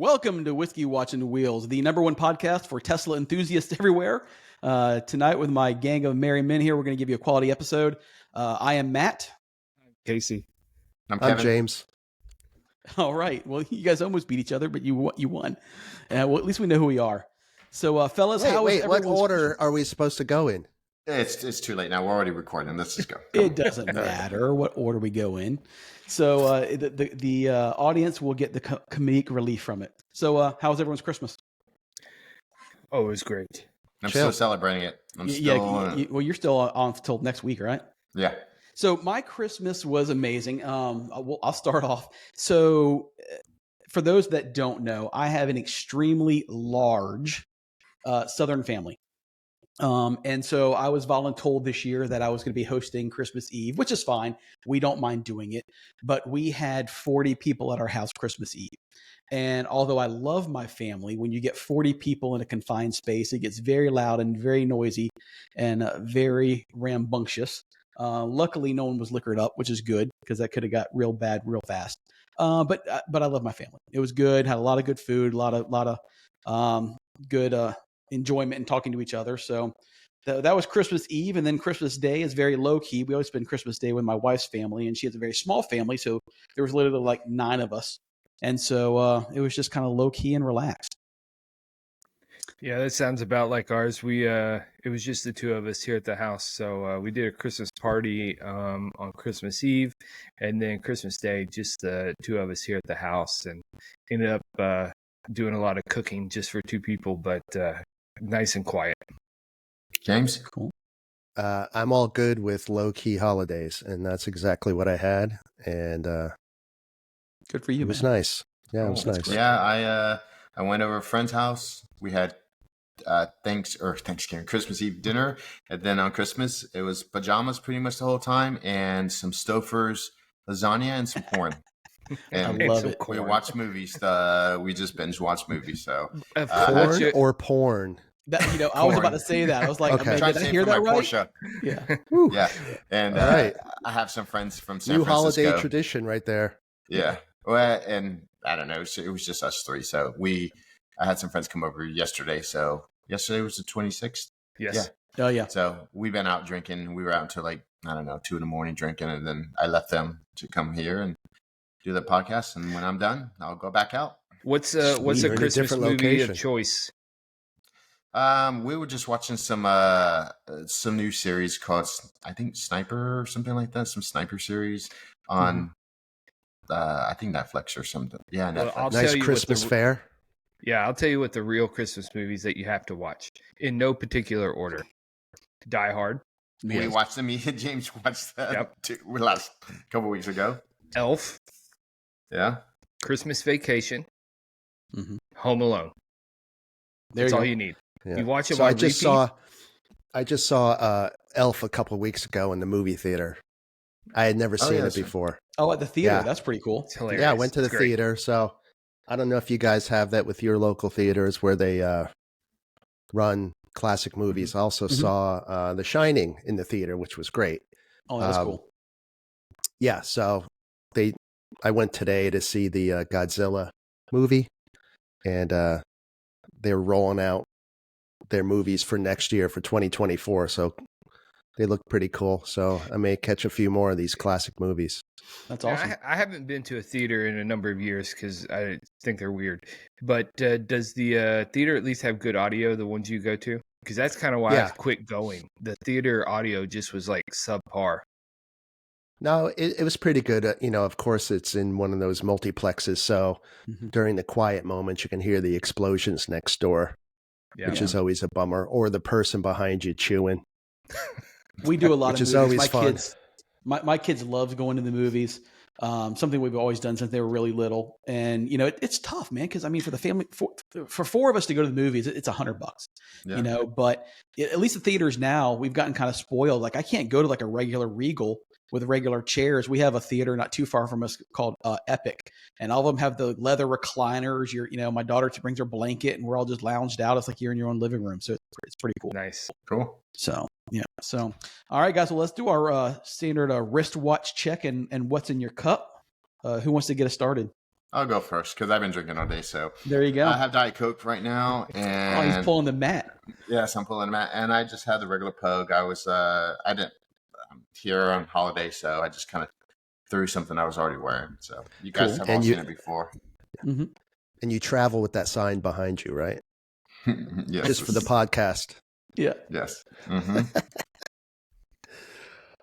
Welcome to Whiskey Watching the Wheels, the #1 podcast for Tesla enthusiasts everywhere. Tonight with my gang of merry men here, we're going to give you a quality episode. I am Matt. Casey. I'm James. All right. Well, you guys almost beat each other, but you won. Well, at least we know who we are. So, fellas, what order are we supposed to go in? It's too late now. We're already recording. Let's just go. It doesn't matter what order we go in. So the audience will get the comedic relief from it. So how was everyone's Christmas? Oh, it was great. I'm still celebrating it. You're still on until next week, right? Yeah. So my Christmas was amazing. I'll start off. So for those that don't know, I have an extremely large Southern family. And so I was voluntold this year that I was going to be hosting Christmas Eve, which is fine. We don't mind doing it. But we had 40 people at our house Christmas Eve. And although I love my family, when you get 40 people in a confined space, it gets very loud and very noisy and very rambunctious. Luckily, no one was liquored up, which is good because that could have got real bad real fast. But I love my family. It was good. Had a lot of good food, a lot of good enjoyment and talking to each other. So that was Christmas Eve. And then Christmas Day is very low key. We always spend Christmas Day with my wife's family, and she has a very small family. So there was literally like 9 of us. And so it was just kind of low key and relaxed. Yeah, that sounds about like ours. It was just the 2 of us here at the house. So we did a Christmas party on Christmas Eve, and then Christmas Day, just the 2 of us here at the house, and ended up doing a lot of cooking just for 2 people, but nice and quiet. James? Cool. I'm all good with low-key holidays, and that's exactly what I had. And good for you, it was man. nice. Yeah, it was nice. Great. Yeah, I went over a friend's house. We had Thanksgiving, Christmas Eve dinner, and then on Christmas it was pajamas pretty much the whole time, and some Stouffer's lasagna and some corn. And I love it. We watch movies. We just binge watch movies. So corn or porn? I was about to say that. I was like, okay. did I hear that right? Porsche. Yeah. Yeah. And right. I have some friends from San New Francisco. holiday tradition right there. Yeah. Well, and I don't know. It was just us 3. So I had some friends come over yesterday. So yesterday was the 26th. Yes. Yeah. Oh, yeah. So we've been out drinking. We were out until 2 a.m. drinking. And then I left them to come here and do the podcast. And when I'm done, I'll go back out. What's a Christmas movie location. of choice? We were just watching some new series called, I think, Sniper or something like that. Some sniper series on, I think Netflix or something. Yeah, Netflix. Well, Nice Christmas fare. Yeah, I'll tell you what the real Christmas movies that you have to watch in no particular order. Die Hard. We watched them. Me and James watched that last couple weeks ago. Elf. Yeah. Christmas Vacation. Mm-hmm. Home Alone. That's all you need. Yeah. You watch them so on I just saw Elf a couple weeks ago in the movie theater. I had never seen it before. Oh, at the theater. Yeah. That's pretty cool. It's hilarious. Yeah, I went to the theater. So I don't know if you guys have that with your local theaters where they run classic movies. I also saw The Shining in the theater, which was great. Oh, that's cool. Yeah, so I went today to see the Godzilla movie, and they're rolling out their movies for next year for 2024. So they look pretty cool. So I may catch a few more of these classic movies. That's awesome. I haven't been to a theater in a number of years because I think they're weird. But does the theater at least have good audio, the ones you go to? Because that's kind of why I quit going. The theater audio just was like subpar. No, it was pretty good. Of course, it's in one of those multiplexes. So during the quiet moments, you can hear the explosions next door, which is always a bummer, or the person behind you chewing. We do a lot of movies. Which is always fun. My kids love going to the movies. Something we've always done since they were really little. And, it's tough, man. Because, for the family, for 4 of us to go to the movies, it's $100, but at least the theaters now, we've gotten kind of spoiled. Like I can't go to like a regular Regal with regular chairs. We have a theater not too far from us called Epic, and all of them have the leather recliners. My daughter brings her blanket, and we're all just lounged out. It's like you're in your own living room. So it's pretty cool. Nice. Cool. So, yeah. So, all right, guys. Well, let's do our standard wristwatch check and what's in your cup. Who wants to get us started? I'll go first because I've been drinking all day. So There you go. I have Diet Coke right now, Oh, and he's pulling the mat. yes, I'm pulling them out. And I just had the regular Pogue. I didn't here on holiday, so I just kind of threw something I was already wearing. So you guys Cool. have And all you- seen it before. Mm-hmm. And you travel with that sign behind you, right? Yes, Just for the podcast. Yeah. Yes. Mm-hmm.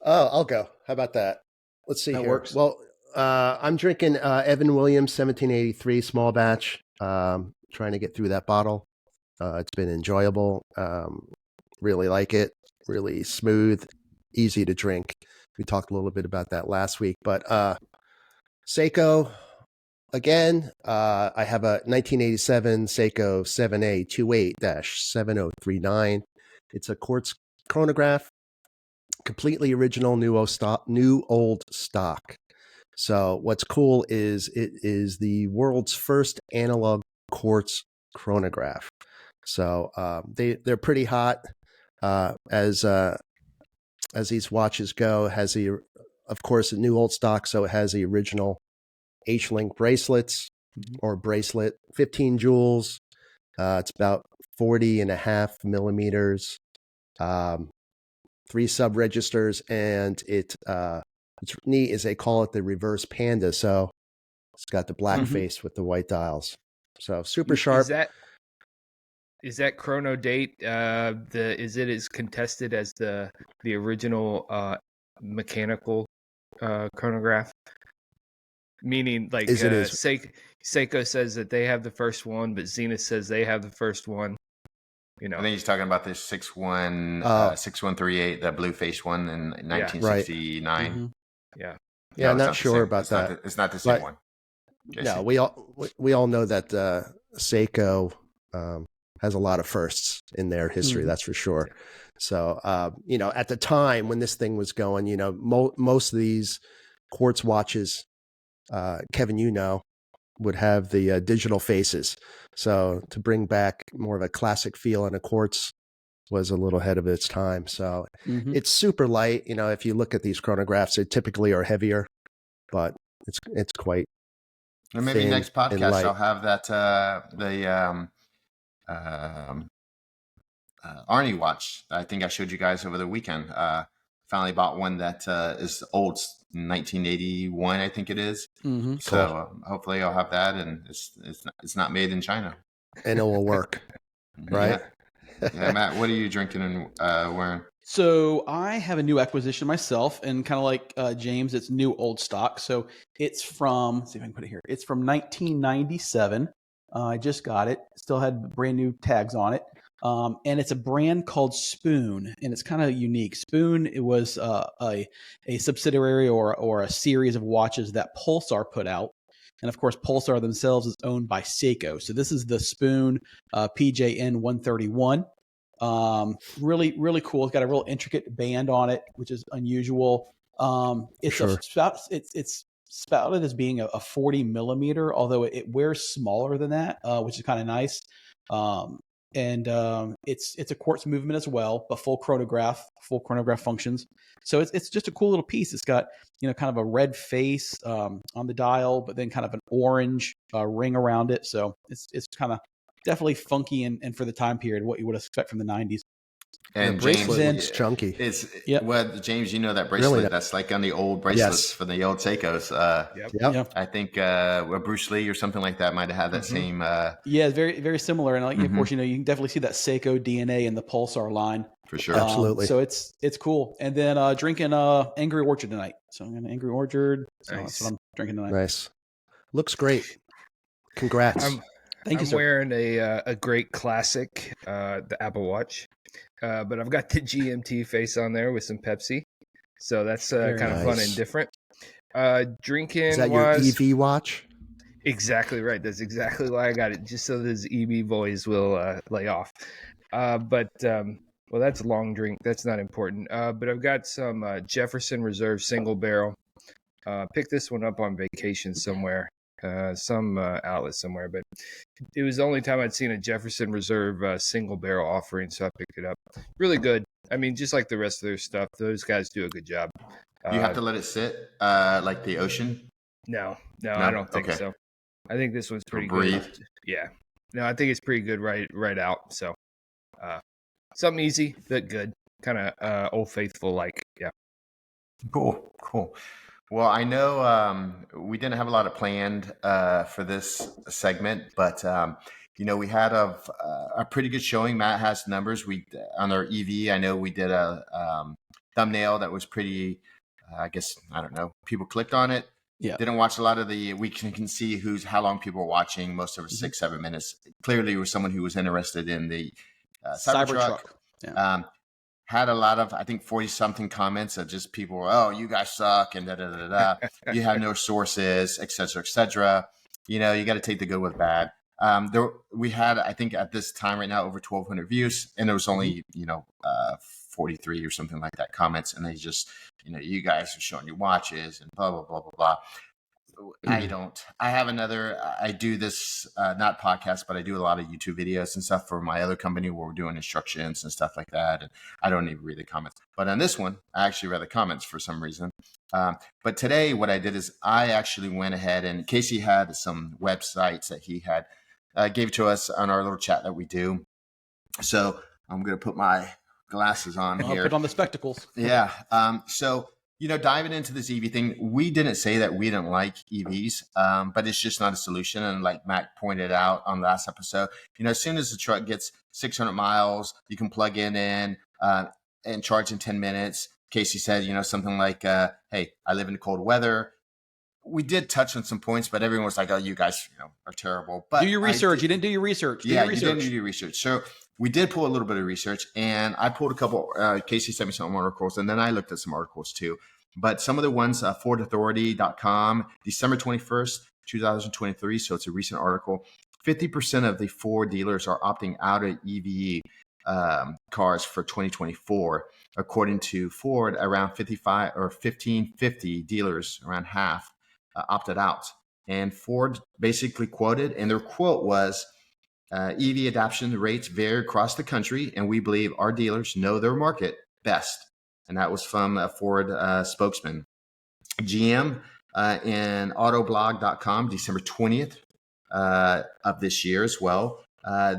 Oh, I'll go. How about that? Let's see That here. works. Well, I'm drinking Evan Williams 1783 small batch. Trying to get through that bottle. It's been enjoyable. Really like it. Really smooth, easy to drink. We talked a little bit about that last week, but Seiko again. I have a 1987 Seiko 7A28-7039. It's a quartz chronograph, completely original, new old stock. So what's cool is it is the world's first analog quartz chronograph. So they're pretty hot as these watches go. Has of course a new old stock, so it has the original H-link bracelets or bracelet, 15 jewels. It's about 40.5 millimeters. 3 sub registers, and it's neat is they call it the reverse panda. So it's got the black Mhm. face with the white dials. So super sharp. Is that chrono date? Is it as contested as the original mechanical chronograph? Meaning, like Is it is Seiko says that they have the first one, but Zenith says they have the first one. You know, I think he's talking about the 6138, the blue face one in 1969. Mhm. yeah. Yeah, No, I'm it's not the sure same. about It's that. It's not the same But- one. No, Jason. we all know that Seiko has a lot of firsts in their history. Mhm. That's for sure. So at the time when this thing was going, most of these quartz watches, Kevin, would have the digital faces. So to bring back more of a classic feel in a quartz was a little ahead of its time. So Mhm. it's super light. If you look at these chronographs, they typically are heavier, but it's quite And maybe thin next and podcast light. I'll have that Arnie watch. I think I showed you guys over the weekend. Finally bought one that is old, 1981, I think it is. Mhm. So hopefully I'll have that, and it's not made in China. And it will work, right? Yeah, Matt, what are you drinking and wearing? So I have a new acquisition myself, and kind of like James, it's new old stock. So it's from, let's see if I can put it here. It's from 1997. I just got it. Still had brand new tags on it. And it's a brand called Spoon, and it's kind of unique. Spoon, it was a subsidiary or a series of watches that Pulsar put out. And of course, Pulsar themselves is owned by Seiko. So this is the Spoon PJN 131. Really, really cool. It's got a real intricate band on it, which is unusual. It's Sure. it's spouted as being a 40 millimeter, although it wears smaller than that, which is kind of nice. It's a quartz movement as well, but full chronograph functions. So it's just a cool little piece. It's got kind of a red face on the dial, but then kind of an orange ring around it. So it's kind of definitely funky and for the time period, what you would expect from the 90s. And the bracelet James, looks chunky. Yep. Well, James, that bracelet Really? that's like on the old bracelets Yes. for the old Seikos. Yep. Yeah. I think Bruce Lee or something like that might have had that same. Yeah, it's very, very similar. And of Mhm. course, you can definitely see that Seiko DNA in the Pulsar line. For sure. Absolutely. So it's cool. And then drinking Angry Orchard tonight. So I'm going to Angry Orchard. So that's what I'm drinking tonight. Nice. Looks great. Congrats. Thank you, I'm sir. wearing a great classic, the Apple Watch, but I've got the GMT face on there with some Pepsi, so that's Very kind of fun nice. and different. Drinking Is that your EV watch? Exactly right. That's exactly why I got it, just so those EB boys will lay off. But that's a long drink. That's not important. But I've got some Jefferson Reserve single barrel. Picked this one up on vacation somewhere, some outlet somewhere. But it was the only time I'd seen a Jefferson Reserve single barrel offering, so I picked it up. Really good. I mean, just like the rest of their stuff, those guys do a good job. Do you have to let it sit like the ocean? No, I don't think Okay. so. I think this one's pretty breathe. good. Yeah. No, I think it's pretty good right out. So something easy but good. Kind of Old Faithful like. Yeah. Cool. Well, I know we didn't have a lot of planned for this segment, but we had a pretty good showing. Matt has numbers. We on our EV. I know we did a thumbnail that was pretty. I guess I don't know. People clicked on it. Yeah. Didn't watch a lot of the. We can see how long people were watching. Most of it 6-7 minutes. Clearly, it was someone who was interested in the Cybertruck. Yeah. Had a lot of, I think, 40 something comments of just people, oh, you guys suck and da da da da. You have no sources, et cetera, et cetera. You got to take the good with bad. We had, I think, at this time right now over 1,200 views, and there was only 43 or something like that comments, and they just, you guys are showing your watches and blah blah blah blah blah. I do this, not podcast, but I do a lot of YouTube videos and stuff for my other company where we're doing instructions and stuff like that. And I don't even read the comments, but on this one, I actually read the comments for some reason. But today what I did is I actually went ahead, and Casey had some websites that he had gave to us on our little chat that we do. So I'm going to put my glasses on here. Put on the spectacles. Yeah. So, diving into this EV thing, we didn't say that we didn't like EVs, but it's just not a solution. And like Matt pointed out on the last episode, as soon as the truck gets 600 miles, you can plug it in and charge in 10 minutes. Casey said, something like, hey, I live in cold weather. We did touch on some points, but everyone was like, oh, you guys are terrible. But do your research. You didn't do your research. You didn't do your research. So we did pull a little bit of research, and I pulled a couple. Casey sent me some articles, and then I looked at some articles too. But some of the ones, FordAuthority.com, December 21st, 2023. So it's a recent article. 50% of the Ford dealers are opting out of EV cars for 2024. According to Ford, around 55 or 1,550 dealers, around half, opted out. And Ford basically quoted, and their quote was, EV adoption rates vary across the country, and we believe our dealers know their market best. And that was from a Ford spokesman. GM in autoblog.com, December 20th of this year as well.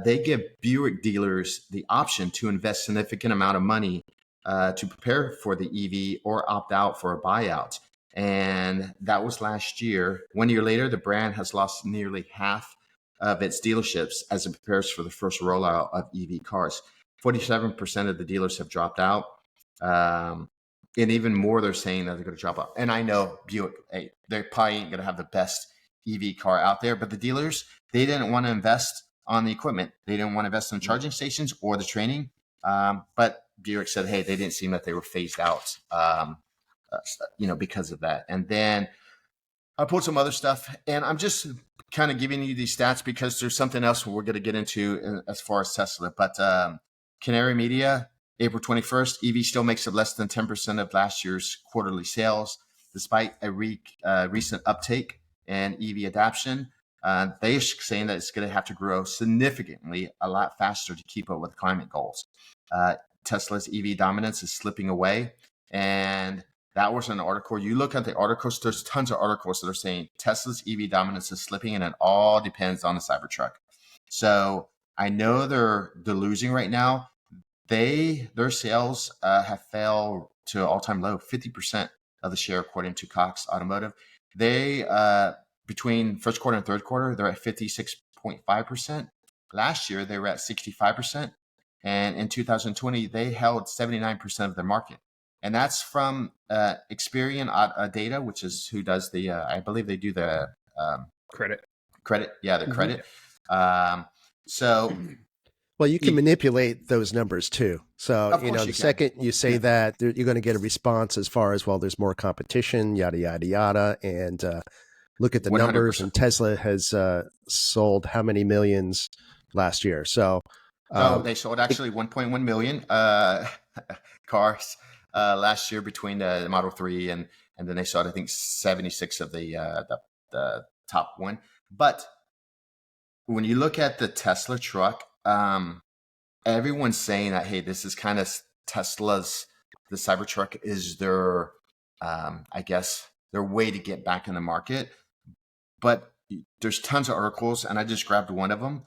They give Buick dealers the option to invest significant amount of money to prepare for the EV or opt out for a buyout. And that was last year. 1 year later, the brand has lost nearly half of its dealerships as it prepares for the first rollout of EV cars. 47% of the dealers have dropped out. And even more, they're saying that they're going to drop out. And I know Buick, hey, they probably ain't going to have the best EV car out there, but the dealers, they didn't want to invest on the equipment. They didn't want to invest in charging stations or the training. But Buick said, hey, they didn't seem that they were phased out, because of that. And then I pulled some other stuff, and I'm just kind of giving you these stats because there's something else we're going to get into as far as Tesla. But Canary Media, April 21st, EV still makes up less than 10% of last year's quarterly sales, despite a recent uptake in EV adoption. They're saying that it's going to have to grow significantly, a lot faster to keep up with climate goals. Tesla's EV dominance is slipping away, and that was an article. You look at the articles, there's tons of articles that are saying Tesla's EV dominance is slipping, and it all depends on the Cybertruck. So I know they're losing right now. Their sales have fell to an all-time low, 50% of the share, according to Cox Automotive. They between first quarter and third quarter, they're at 56.5%. Last year, they were at 65%. And in 2020, they held 79% of their market. And that's from Experian data, which is who does the, I believe they do the credit. Yeah, the credit. So, well, you can manipulate those numbers too. So, the second you say that, you're going to get a response as far as, well, there's more competition, yada, yada, yada. And look at the 100%. Numbers. And Tesla has sold how many millions last year? So, they sold actually 1.1 million cars last year between the Model 3 and then they sold, I think, 76 of the top one. But when you look at the Tesla truck, everyone's saying that, hey, this is kind of Tesla's, the Cybertruck is their, I guess, their way to get back in the market. But there's tons of articles, and I just grabbed one of them.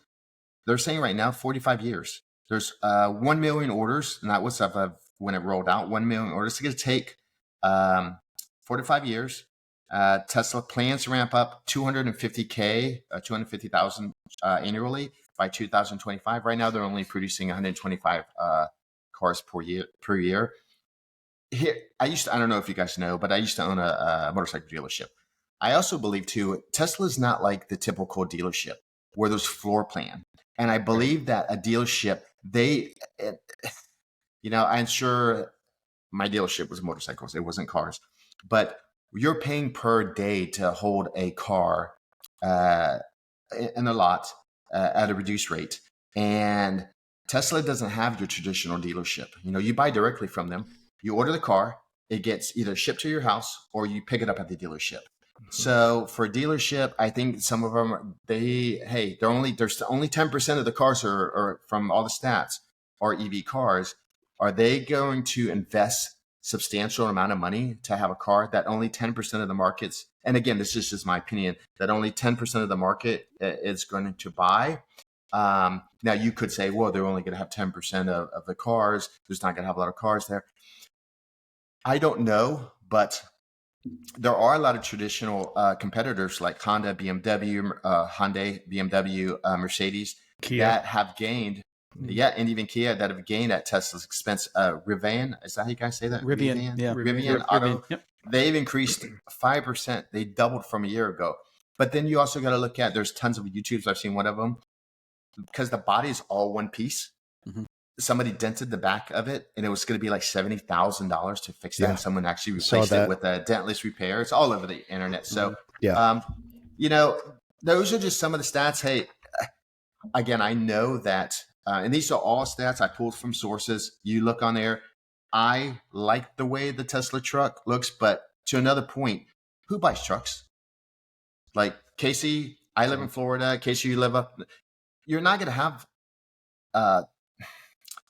They're saying right now 45 years. There's 1 million orders, and that was when it rolled out. 1 million orders. It's going to take 45 years. Tesla plans to ramp up 250,000 annually by 2025. Right now, they're only producing 125 cars per year. Here, I don't know if you guys know, but I used to own a motorcycle dealership. I also believe too, Tesla's not like the typical dealership where there's floor plan. And I believe that a dealership, I'm sure my dealership was motorcycles. It wasn't cars, but you're paying per day to hold a car in a lot at a reduced rate. And Tesla doesn't have your traditional dealership. You buy directly from them. You order the car, it gets either shipped to your house or you pick it up at the dealership. So for a dealership, I think some of them, there's only 10% of the cars are from all the stats are EV cars. Are they going to invest substantial amount of money to have a car that only 10% of the markets, and again, this is just my opinion, that only 10% of the market is going to buy? Now you could say, well, they're only going to have 10% of the cars. There's not going to have a lot of cars there. I don't know, but there are a lot of traditional competitors like Honda, BMW, Mercedes, Kia, that have gained, and even Kia that have gained at Tesla's expense. Rivian, is that how you guys say that? Rivian, yeah. Rivian Auto. Rivian, yep. They've increased 5%. They doubled from a year ago. But then you also got to look at, there's tons of YouTubes. I've seen one of them, because the body is all one piece. Mm-hmm. Somebody dented the back of it, and it was going to be like $70,000 to fix that. Yeah. And someone actually replaced it with a dentless repair. It's all over the internet. So, those are just some of the stats. Hey, again, I know that, and these are all stats I pulled from sources. You look on there. I like the way the Tesla truck looks, but to another point, who buys trucks? Like Casey, I live in Florida. Casey, you live up. You're not going to have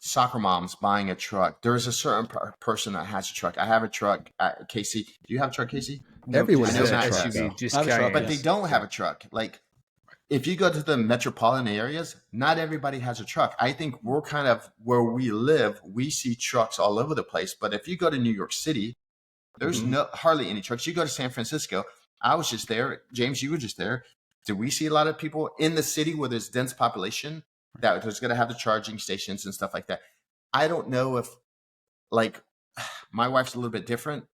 soccer moms buying a truck. There is a certain person that has a truck. I have a truck. Casey, do you have a truck, Casey? Everyone has a truck. But they don't have a truck. Like, if you go to the metropolitan areas, not everybody has a truck. I think we're kind of where we live. We see trucks all over the place. But if you go to New York City, there's hardly any trucks. You go to San Francisco. I was just there. James, you were just there. Do we see a lot of people in the city where there's dense population that there's going to have the charging stations and stuff like that? I don't know if, like, my wife's a little bit different.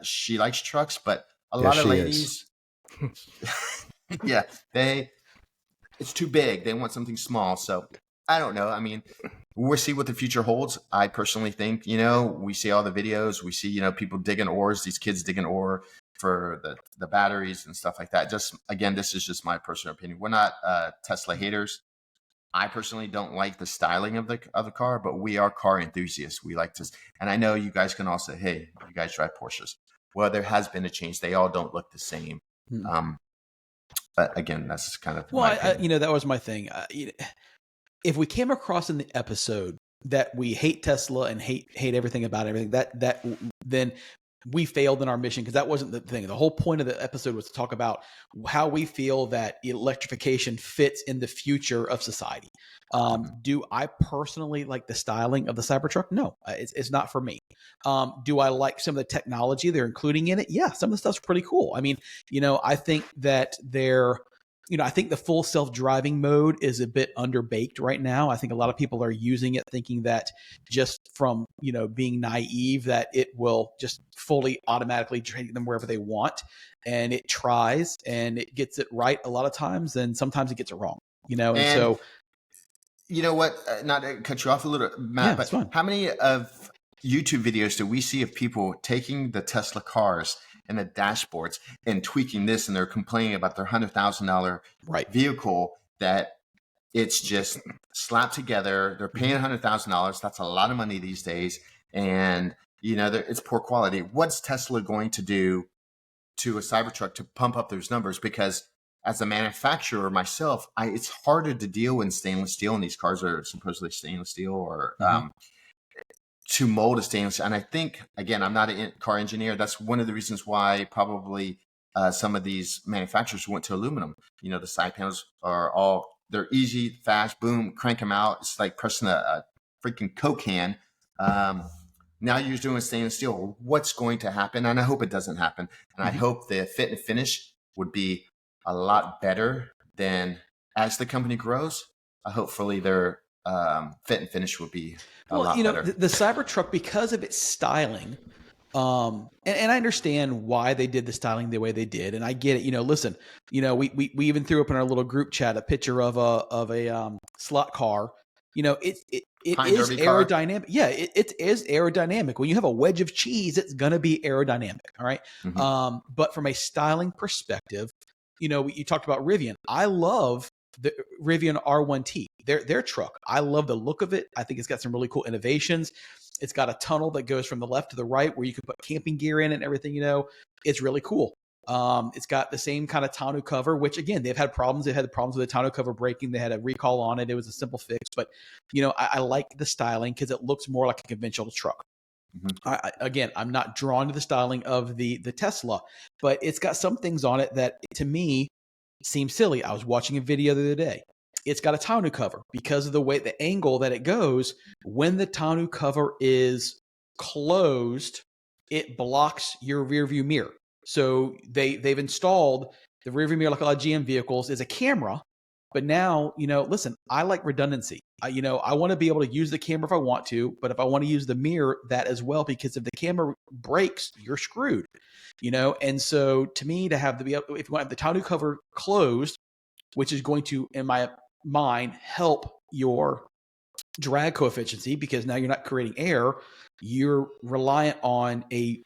She likes trucks, but a lot of ladies, it's too big. They want something small. So I don't know. I mean, we'll see what the future holds. I personally think, we see all the videos. We see, people digging ores, these kids digging ore for the batteries and stuff like that. Just, again, this is just my personal opinion. We're not Tesla haters. I personally don't like the styling of the car, but we are car enthusiasts. We like to, and I know you guys can all say, hey, you guys drive Porsches. Well, there has been a change. They all don't look the same. But again, that's kind of that was my thing. If we came across in the episode that we hate Tesla and hate everything about everything, that then we failed in our mission, because that wasn't the thing. The whole point of the episode was to talk about how we feel that electrification fits in the future of society. Do I personally like the styling of the Cybertruck? No, it's not for me. Do I like some of the technology they're including in it? Yeah, some of the stuff's pretty cool. I mean, I think that I think the full self-driving mode is a bit underbaked right now. I think a lot of people are using it thinking that just from, being naive, that it will just fully automatically take them wherever they want. And it tries and it gets it right a lot of times, and sometimes it gets it wrong, and so. You know what? Not to cut you off a little, Matt, but how many of YouTube videos do we see of people taking the Tesla cars and the dashboards and tweaking this, and they're complaining about their $100,000 vehicle, that it's just slapped together. They're paying $100,000. That's a lot of money these days. And, it's poor quality. What's Tesla going to do to a Cybertruck to pump up those numbers? Because as a manufacturer myself, it's harder to deal in stainless steel, and these cars are supposedly stainless steel, or to mold a stainless. And I think, again, I'm not a car engineer. That's one of the reasons why probably some of these manufacturers went to aluminum. The side panels they're easy, fast, boom, crank them out. It's like pressing a freaking Coke can. Now you're doing stainless steel. What's going to happen? And I hope it doesn't happen. And I hope the fit and finish would be a lot better than as the company grows. Hopefully their fit and finish would be a lot better. The Cybertruck, because of its styling, and I understand why they did the styling the way they did, and I get it. Listen, we even threw up in our little group chat a picture of a slot car. It is aerodynamic. Yeah, it is aerodynamic. When you have a wedge of cheese, it's gonna be aerodynamic. All right. But from a styling perspective, you talked about Rivian. I love the Rivian R1T, their truck. I love the look of it. I think it's got some really cool innovations. It's got a tunnel that goes from the left to the right where you can put camping gear in and everything. It's really cool. It's got the same kind of tonneau cover, which again, they've had problems. They had problems with the tonneau cover breaking. They had a recall on it. It was a simple fix, but I like the styling because it looks more like a conventional truck. Again, I'm not drawn to the styling of the Tesla, but it's got some things on it that to me seem silly. I was watching a video the other day. It's got a tonneau cover because of the angle that it goes. When the tonneau cover is closed, it blocks your rear view mirror. So they've installed the rear view mirror, like a lot of GM vehicles, is a camera. But now, listen, I like redundancy. I want to be able to use the camera if I want to, but if I want to use the mirror, that as well, because if the camera breaks, you're screwed. And so to me, to have if you want to have the tonneau cover closed, which is going to, in my mind, help your drag coefficient, because now you're not creating air, you're reliant on a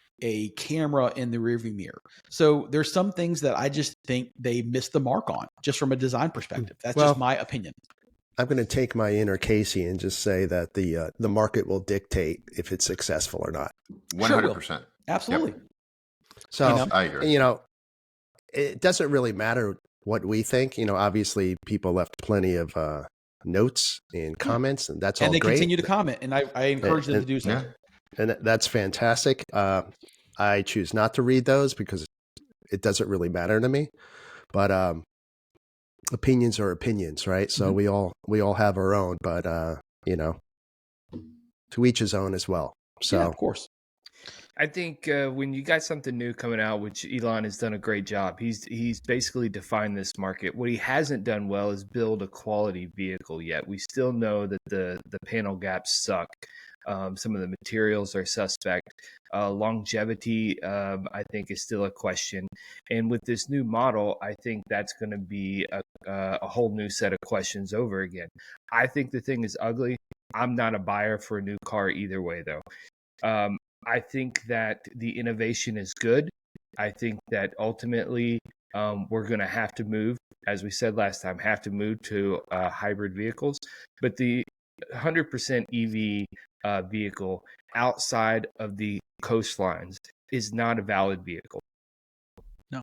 camera in the rearview mirror. So there's some things that I just think they missed the mark on, just from a design perspective. That's just my opinion. I'm going to take my inner Casey and just say that the market will dictate if it's successful or not. 100%. Absolutely. Yep. So I agree. It doesn't really matter what we think. Obviously people left plenty of notes and comments, and that's all great. And they continue to comment, and I encourage them to do so. Yeah. And that's fantastic. I choose not to read those because it doesn't really matter to me. But opinions are opinions, right? So we all have our own, but to each his own as well. So yeah, of course. I think when you got something new coming out, which Elon has done a great job, he's basically defined this market. What he hasn't done well is build a quality vehicle yet. We still know that the panel gaps suck. Some of the materials are suspect. Longevity, I think, is still a question. And with this new model, I think that's going to be a whole new set of questions over again. I think the thing is ugly. I'm not a buyer for a new car either way, though. I think that the innovation is good. I think that ultimately we're going to have to move, as we said last time, to hybrid vehicles. But the 100% EV vehicle outside of the coastlines is not a valid vehicle. No.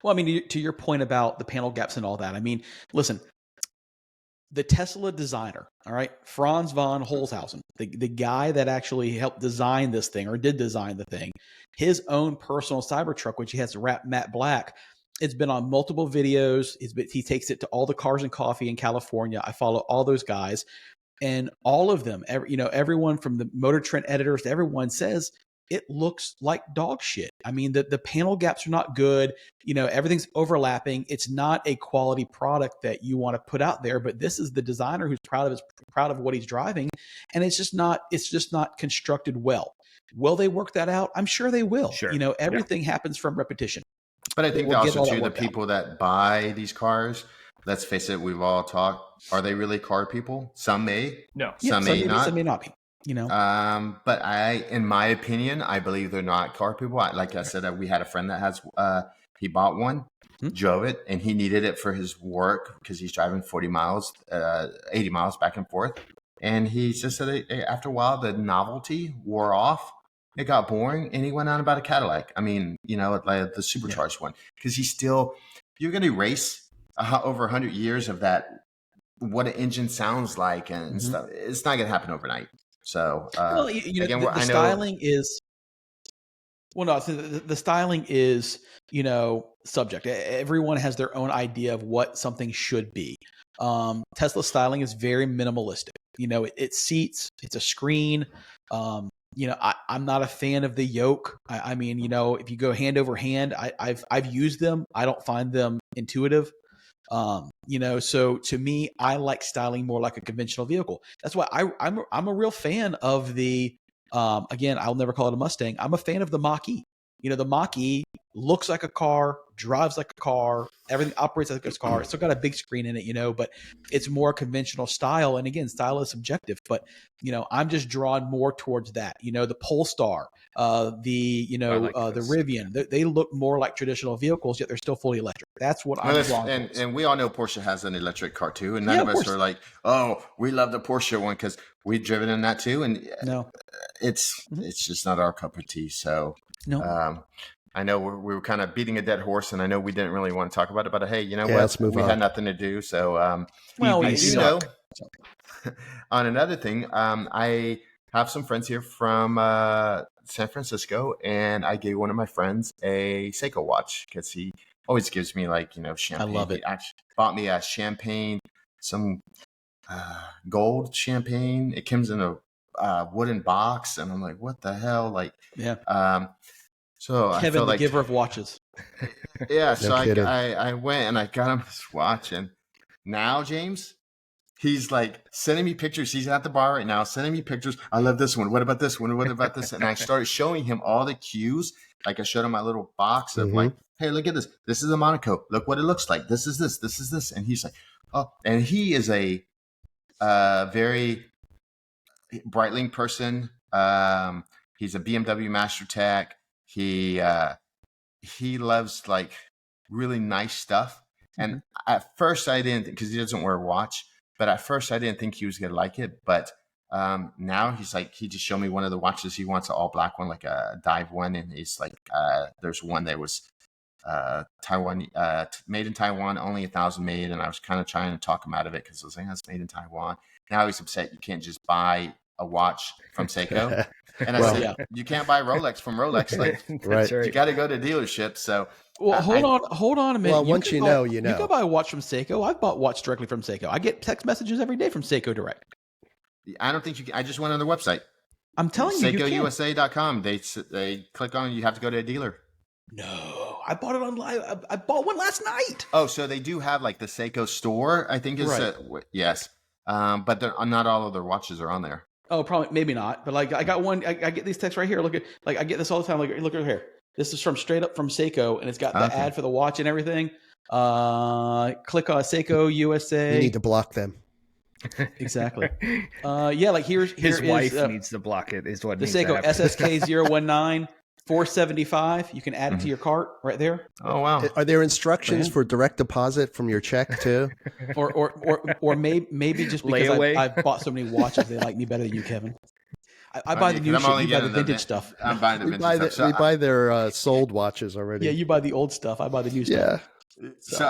Well, I mean, to your point about the panel gaps and all that, I mean, listen, the Tesla designer, all right, Franz von Holzhausen, the guy that actually helped design this thing, or did design the thing, his own personal Cybertruck, which he has to wrap matte black, it's been on multiple videos. He takes it to all the Cars and Coffee in California. I follow all those guys, and all of them, everyone from the Motor Trend editors to everyone says it looks like dog shit. I mean, the panel gaps are not good. Everything's overlapping. It's not a quality product that you want to put out there, but this is the designer who's proud of what he's driving. And it's just not constructed well. Will they work that out? I'm sure they will. Sure. Everything happens from repetition. But I think also too, the people that buy these cars, let's face it, we've all talked, are they really car people? Some may. No. Some may not. Some may not be. But in my opinion, I believe they're not car people. Like I said, we had a friend that has, he bought one, drove it, and he needed it for his work because he's driving 80 miles back and forth. And he just said after a while, the novelty wore off. It got boring, and he went on about a Cadillac. I mean, like the supercharged one, because you're going to erase over 100 years of that, what an engine sounds like and stuff. It's not going to happen overnight. So, the styling is, Well, no, so the styling is, subject. Everyone has their own idea of what something should be. Tesla styling is very minimalistic. It seats, it's a screen. I'm not a fan of the yoke. I mean, if you go hand over hand, I've used them. I don't find them intuitive. So to me, I like styling more like a conventional vehicle. That's why I'm a real fan of the. Again, I'll never call it a Mustang. I'm a fan of the Mach-E. The Mach-E looks like a car, drives like a car, everything operates like a car. It's still got a big screen in it, but it's more conventional style. And again, style is subjective, but I'm just drawn more towards that. The Polestar, the Rivian, they look more like traditional vehicles, yet they're still fully electric. That's what I'm drawn towards. And we all know Porsche has an electric car too, and none of us are like, oh, we love the Porsche one because we've driven in that too, and no, it's just not our cup of tea. So no. I know we were kind of beating a dead horse, and I know we didn't really want to talk about it, but hey, what? Let's move we on. had nothing to do, so I do know. On another thing, I have some friends here from San Francisco, and I gave one of my friends a Seiko watch because he always gives me champagne. I love it. He actually bought me a champagne, some gold champagne. It comes in a wooden box, and I'm like, what the hell? So Kevin, I felt the giver of watches. Yeah, so kidding. I went and I got him this watch, and now James, he's like sending me pictures. He's at the bar right now, sending me pictures. I love this one. What about this one? What about this? And I started showing him all the cues. Like I showed him my little box of like, hey, look at this. This is a Monaco. Look what it looks like. This is this. This is this. And he's like, oh, and he is a very Breitling person. He's a BMW Master Tech. He loves like really nice stuff. And at first I didn't, because he doesn't wear a watch, but at first I didn't think he was going to like it. But now he's like, he just showed me one of the watches. He wants an all black one, like a dive one. And he's like, there's one that was Taiwan, made in Taiwan, only 1,000 made. And I was kind of trying to talk him out of it because I was like, that's made in Taiwan. Now he's upset you can't just buy a watch from Seiko. And I said, you can't buy Rolex from Rolex. Like, right. You got to go to dealerships. So, well, hold on a minute. Well, once you know. You can buy a watch from Seiko. I've bought watch directly from Seiko. I get text messages every day from Seiko Direct. I don't think you can. I just went on their website. I'm telling you, SeikoUSA.com. They click on it. You have to go to a dealer. No, I bought it online. I bought one last night. Oh, so they do have like the Seiko store, I think is right. Yes. But not all of their watches are on there. Oh, probably, maybe not. But like, I got one. I get these texts right here. Look at, like, I get this all the time. Like, look at here. This is from straight up from Seiko, and it's got the ad for the watch and everything. Click on Seiko USA. You need to block them. Exactly. Like his wife needs to block it. Is what the Seiko SSK 019 475. You can add it to your cart right there. Oh wow! Are there instructions for direct deposit from your check too? or maybe just because I've bought so many watches, they like me better than you, Kevin. I buy the new shit. You buy the vintage stuff. I'm buying the vintage stuff. We buy their sold watches already. Yeah, you buy the old stuff. I buy the new stuff. Yeah. So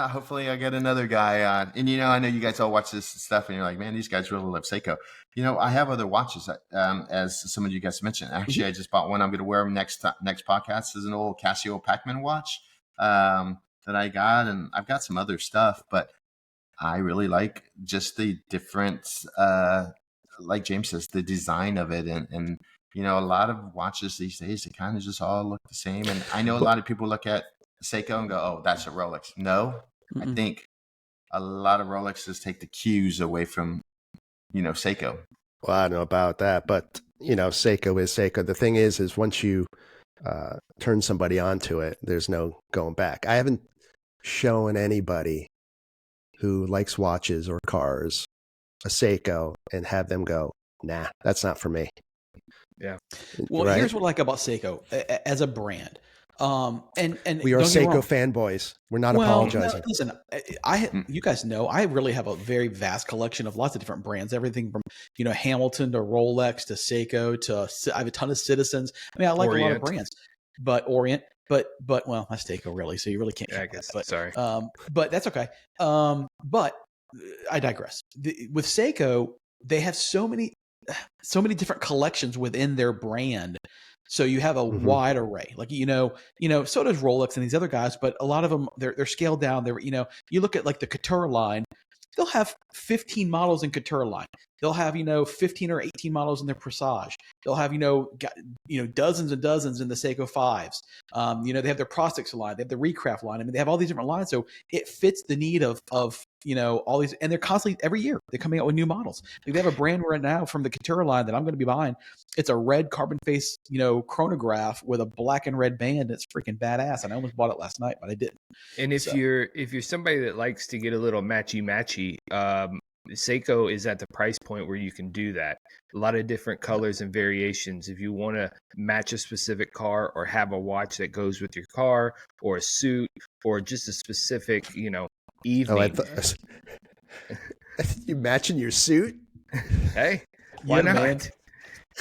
hopefully I get another guy on. And, I know you guys all watch this stuff and you're like, man, these guys really love Seiko. I have other watches, as some of you guys mentioned. Actually, I just bought one. I'm going to wear them next podcast. This is an old Casio Pac-Man watch that I got. And I've got some other stuff, but I really like just the different, like James says, the design of it. And a lot of watches these days, they kind of just all look the same. And I know a lot of people look at Seiko and go, oh, that's a Rolex. No, I think a lot of Rolexes take the cues away from, Seiko. Well, I don't know about that, but, Seiko is Seiko. The thing is once you turn somebody onto it, there's no going back. I haven't shown anybody who likes watches or cars a Seiko and have them go, nah, that's not for me. Yeah. Well, here's what I like about Seiko as a brand. And we are Seiko fanboys. We're not apologizing. No, listen, you guys know, I really have a very vast collection of lots of different brands, everything from, Hamilton to Rolex to Seiko to, I have a ton of Citizens. I mean, I like Orient. A lot of brands, but Orient, but well, that's Seiko really. So you really can't. Yeah, I guess. But, sorry. But that's okay. But I digress. With Seiko, they have so many different collections within their brand So you have a Mhm. wide array. Like, so does Rolex and these other guys, but a lot of them, they're scaled down. You look at like the Couture line, they'll have 15 models in Couture line. They'll have, 15 or 18 models in their Presage. They'll have, dozens and dozens in the Seiko 5s. They have their Prostix line. They have the Recraft line. I mean, they have all these different lines. So it fits the need of all these, and they're constantly, every year, they're coming out with new models. Like, they have a brand right now from the Couture line that I'm going to be buying. It's a red carbon face, chronograph with a black and red band. It's freaking badass. And I almost bought it last night, but I didn't. And if you're somebody that likes to get a little matchy, Seiko is at the price point where you can do that. A lot of different colors and variations. If you want to match a specific car or have a watch that goes with your car or a suit or just a specific, evening. You matching your suit? Hey, why not? Man.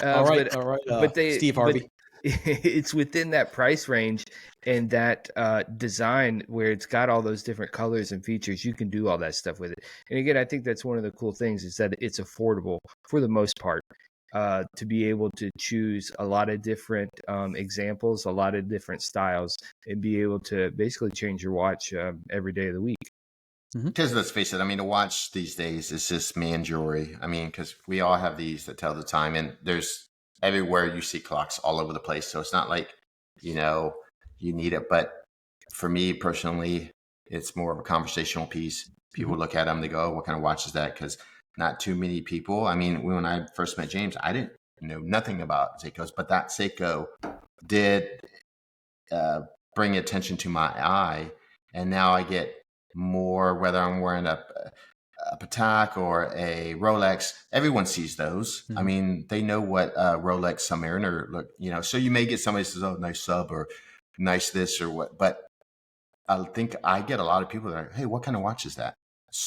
All right. But Steve Harvey. It's within that price range and that design where it's got all those different colors and features. You can do all that stuff with it. And again, I think that's one of the cool things is that it's affordable for the most part, to be able to choose a lot of different examples, a lot of different styles, and be able to basically change your watch every day of the week. Because let's face it, I mean, a watch these days is just man jewelry. I mean, because we all have these that tell the time, and there's everywhere you see clocks all over the place. So it's not like, you need it. But for me personally, it's more of a conversational piece. People look at them, they go, oh, what kind of watch is that? Because not too many people. I mean, when I first met James, I didn't know nothing about Seikos, but that Seiko did bring attention to my eye. And now I get more, whether I'm wearing a Patek or a Rolex, everyone sees those. I mean, they know what Rolex Submariner look, so you may get somebody who says, oh, nice sub or nice this or what. But I think I get a lot of people that are, hey, what kind of watch is that?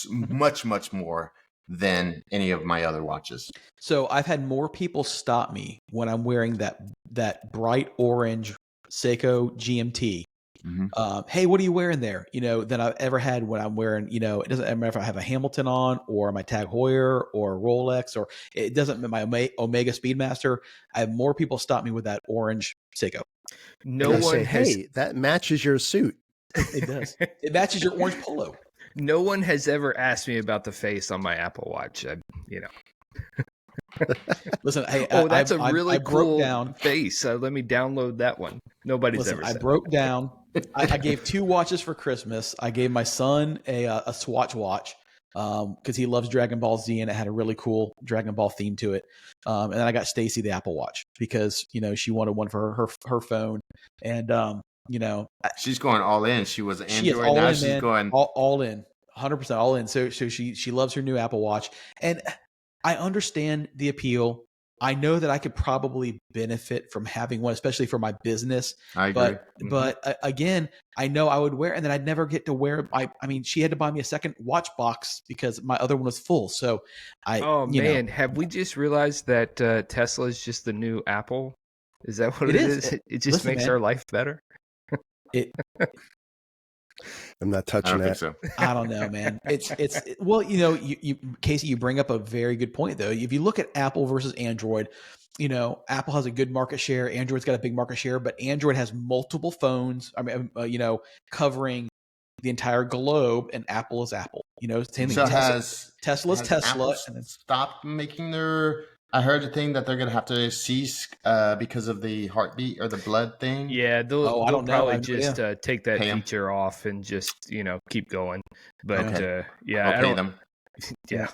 Much, much more than any of my other watches. So I've had more people stop me when I'm wearing that bright orange Seiko GMT. Hey, what are you wearing there? Than I've ever had when I'm wearing, it doesn't matter if I have a Hamilton on or my Tag Heuer or Rolex, or it doesn't matter, my Omega Speedmaster. I have more people stop me with that orange Seiko. No one has. Hey, that matches your suit. It does. It matches your orange polo. No one has ever asked me about the face on my Apple Watch. Listen, hey, that's a really cool down face. Let me download that one. Nobody's ever said. I broke down. I gave 2 watches for Christmas. I gave my son a Swatch watch because he loves Dragon Ball Z and it had a really cool Dragon Ball theme to it. And then I got Stacy the Apple Watch because she wanted one for her phone. And she's going all in. She was an Android. Now she's going all in, 100% all in. So she loves her new Apple Watch, and I understand the appeal. I know that I could probably benefit from having one, especially for my business. I agree. But again, I know I would wear, and then I'd never get to wear. I mean, she had to buy me a second watch box because my other one was full. So have we just realized that Tesla is just the new Apple? Is that what it is? It just makes our life better. I'm not touching that. So. I don't know, man. Well, Casey, you bring up a very good point though. If you look at Apple versus Android, Apple has a good market share. Android's got a big market share, but Android has multiple phones. I mean, covering the entire globe, and Apple is Apple. Same thing. So Tesla's Tesla. Apple stopped making their. I heard a thing that they're going to have to cease because of the heartbeat or the blood thing. Yeah, they'll probably just take that pay feature off and just keep going. But I'll I pay don't. them. Yeah.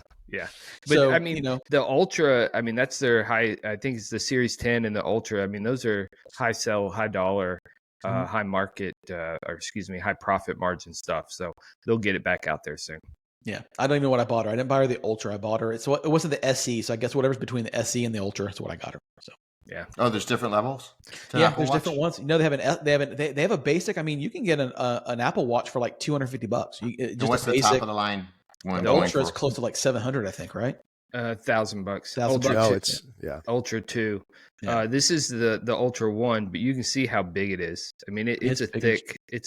But So, I mean, the Ultra. I mean, that's their high. I think it's the Series 10 and the Ultra. I mean, those are high sell, high dollar, high market, high profit margin stuff. So they'll get it back out there soon. Yeah, I don't even know what I bought her. I didn't buy her the Ultra. I bought her. It wasn't the SE, so I guess whatever's between the SE and the Ultra is what I got her. So yeah. Oh, there's different levels. Yeah, there's different ones. They have a basic. I mean, you can get an Apple Watch for like $250. And what's the top of the line one? The Ultra is close to like $700, I think, right? $1,000. Ultra. No, it's Ultra 2. Yeah. This is the Ultra 1, but you can see how big it is. I mean, it's a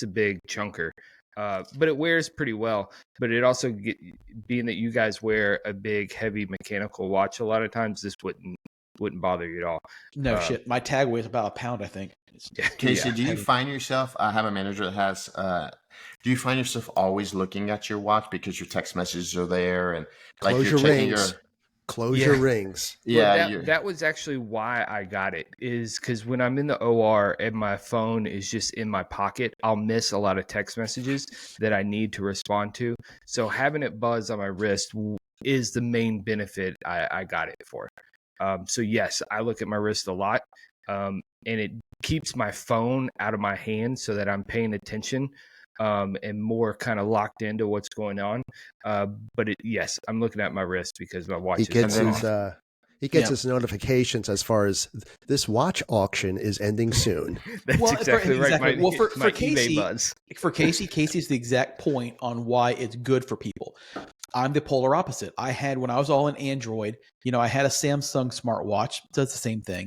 big chunker. But it wears pretty well. But it also, being that you guys wear a big, heavy mechanical watch, a lot of times this wouldn't wouldn't bother you at all. No shit. My tag weighs about a pound, I think. Casey, Yeah. do you find yourself? I have a manager that has. Do you find yourself always looking at your watch because your text messages are there and like Close you're your checking rings. your? Close Yeah. your rings. Yeah, Well, that was actually why I got it, is because when I'm in the OR and my phone is just in my pocket, I'll miss a lot of text messages that I need to respond to. So having it buzz on my wrist is the main benefit I got it for. So yes, I look at my wrist a lot, and it keeps my phone out of my hand so that I'm paying attention and more kind of locked into what's going on. But yes, I'm looking at my wrist because my watch He is gets going his off. he gets his notifications as far as this watch auction is ending soon. That's Well, exactly right. exactly. My, Well, for my Casey- eBay buzz. For Casey's the exact point on why it's good for people. I'm the polar opposite. I had, when I was all in Android, I had a Samsung smartwatch, does the same thing.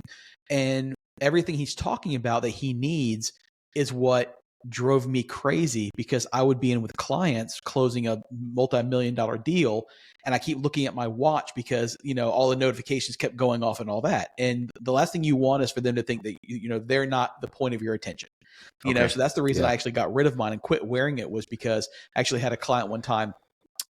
And everything he's talking about that he needs is what drove me crazy, because I would be in with clients closing a multi-million-dollar deal, and I keep looking at my watch because, all the notifications kept going off and all that. And the last thing you want is for them to think that, they're not the point of your attention. So that's the reason I actually got rid of mine and quit wearing it, was because I actually had a client one time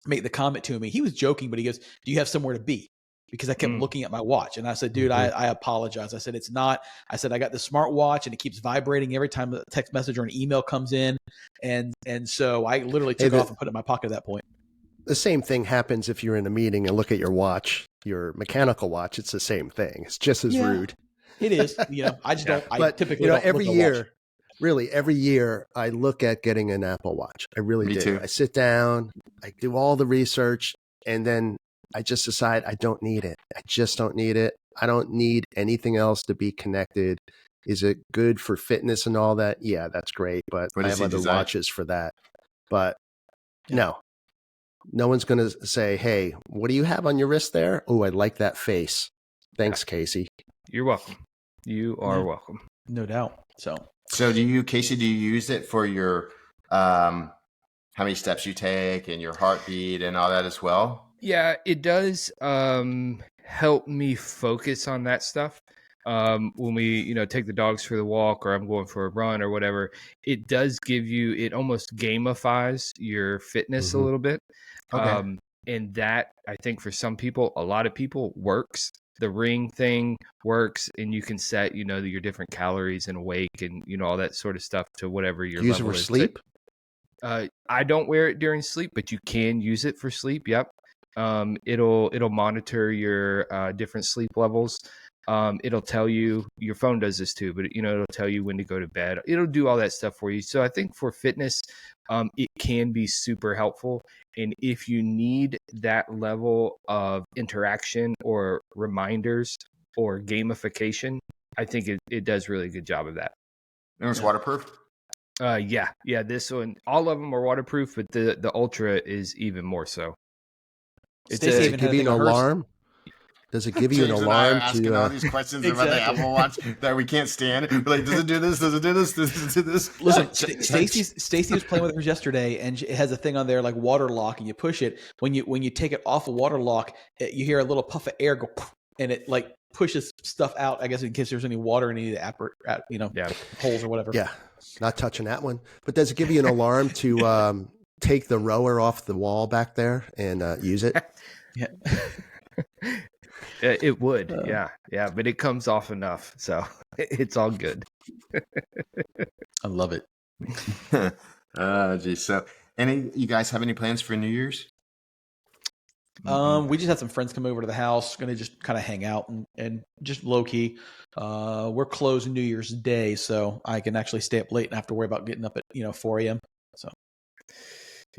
make the comment to me. He was joking, but he goes, "Do you have somewhere to be?" Because I kept looking at my watch. And I said, "Dude, I apologize." I said, "It's not." I said, "I got the smart watch and it keeps vibrating every time a text message or an email comes in." And so I literally took it off and put it in my pocket at that point. The same thing happens if you're in a meeting and look at your watch, your mechanical watch. It's the same thing. It's just as rude. It is. I just don't. I But typically don't every look at a watch. year, really, every year I look at getting an Apple Watch. I really Me do. too. I sit down, I do all the research, and then I just decide I don't need it. I just don't need it. I don't need anything else to be connected. Is it good for fitness and all that? Yeah, that's great. But What I does have he other design? watches for that. But no one's going to say, "Hey, what do you have on your wrist there?" Oh, I like that face. Thanks, Casey. You're welcome. You are welcome. No doubt. So Casey, do you use it for your how many steps you take and your heartbeat and all that as well? Yeah, it does help me focus on that stuff. When we, take the dogs for the walk, or I'm going for a run or whatever, it does give you, it almost gamifies your fitness a little bit. Okay. And that, I think for some people, a lot of people, works. The ring thing works, and you can set, your different calories and wake and, all that sort of stuff to whatever your Use it level for is. sleep? I don't wear it during sleep, but you can use it for sleep. Yep. It'll monitor your different sleep levels. It'll tell you, your phone does this too, but it'll tell you when to go to bed. It'll do all that stuff for you. So I think for fitness, it can be super helpful. And if you need that level of interaction or reminders or gamification, I think it does really good job of that. And it's waterproof? Yeah. This one, all of them are waterproof, but the Ultra is even more so. Stacey Does even it had give a you thing an on hers. alarm? Does it give you an James and I are alarm asking all to? these questions about the Exactly. Apple Watch that we can't stand. We're like, does it do this? Does it do this? Does it do this? Listen, Stacey was playing with hers yesterday, and it has a thing on there like water lock, and you push it. When you take it off a water lock, you hear a little puff of air go, and it like pushes stuff out. I guess in case there's any water in any of the holes or whatever. Yeah, not touching that one. But does it give you an alarm to take the rower off the wall back there and use it? Yeah. It would, yeah, but it comes off enough, so it's all good. I love it. Geez. So, you guys have any plans for New Year's? We just had some friends come over to the house, going to just kind of hang out and just low key. We're closed New Year's Day, so I can actually stay up late and have to worry about getting up at 4 a.m. So.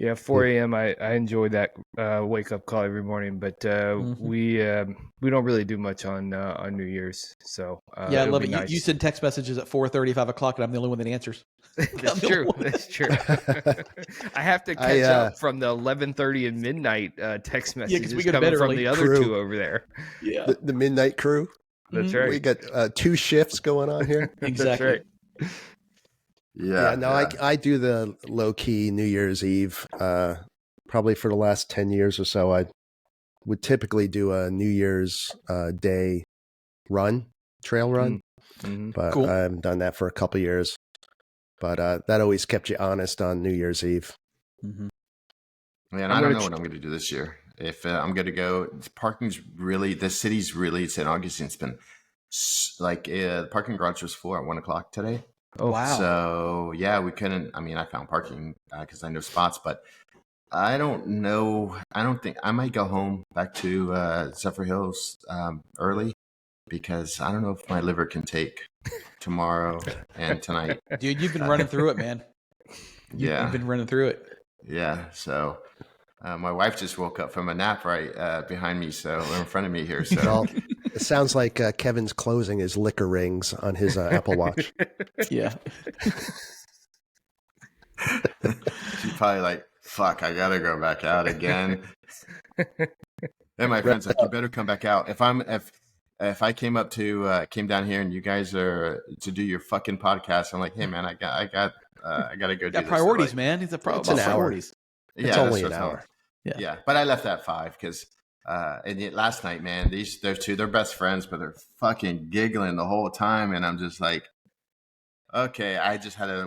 Yeah, 4 a.m. I enjoy that wake up call every morning, but we don't really do much on New Year's. So I love it. Nice. You send text messages at 4:30, 5 o'clock, and I'm the only one that answers. That's true. That's true. I have to catch up from the 11:30 and midnight text messages we go to coming bed from early. the other two over there. Yeah, The midnight crew. That's right. We got 2 shifts going on here. exactly. That's right. Yeah, no, I do the low key New Year's Eve. Probably for the last 10 years or so, I would typically do a New Year's Day trail run. Mm-hmm. But Cool. I haven't done that for a couple years. But that always kept you honest on New Year's Eve. Mm-hmm. Man, I don't know what I'm going to do this year. If I'm going to go, parking's really, the city's really, St. Augustine's been the parking garage was full at 1:00 today. Oh, Wow. So yeah, we couldn't, I mean, I found parking because I know spots, but I don't know. I don't think I might go home back to Zephyr Hills early because I don't know if my liver can take tomorrow and tonight. Dude, you've been running through it, man. You've been running through it. Yeah. So my wife just woke up from a nap right behind me, so in front of me here. So Well, it sounds like Kevin's closing his liquor rings on his Apple Watch. Yeah. she's probably like, "Fuck, I gotta go back out again." And my friend's like, "You better come back out. If I came down here and you guys are to do your fucking podcast, I'm like, hey man, I gotta go do Got this." priorities, Like, man. It's a problem. It's an hour. Priorities. It's yeah, only that's an what hour. Yeah, but I left at 5 because and yet last night, man, those two, they're best friends, but they're fucking giggling the whole time, and I'm just like, okay.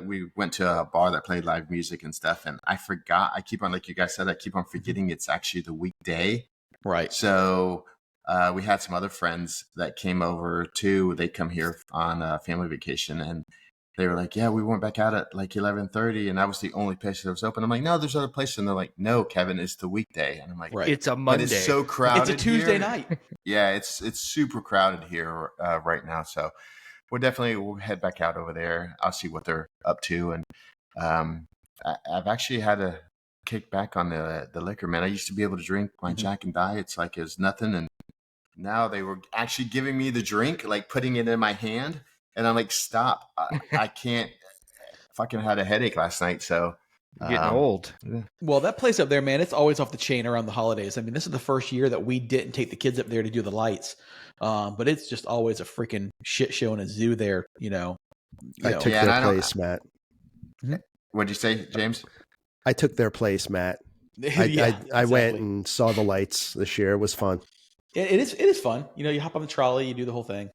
We went to a bar that played live music and stuff, and I forgot. I keep on, like you guys said, I keep on forgetting it's actually the weekday. Right. So we had some other friends that came over too. They come here on a family vacation, and they were like, "Yeah, we went back out at like 11:30, and that was the only place that was open." I'm like, "No, there's other places." And they're like, "No, Kevin, it's the weekday." And I'm like, Right. It's a "But Monday. it's so crowded. It's a Tuesday here." night. Yeah, it's super crowded here right now. So we'll head back out over there. I'll see what they're up to, and I've actually had to kick back on the liquor, man. I used to be able to drink my Jack and Diets like it was nothing, and now they were actually giving me the drink, like putting it in my hand, and I'm like, "Stop! I can't." Fucking had a headache last night, so Getting old. Well, that place up there, man, it's always off the chain around the holidays. I mean, this is the first year that we didn't take the kids up there to do the lights. But it's just always a freaking shit show in a zoo there, you know. I took Yeah, and their place, Matt. What'd you say, James? I took their place, Matt. Yeah, I went exactly. and saw the lights this year. It was fun. It is fun. You know, you hop on the trolley, you do the whole thing.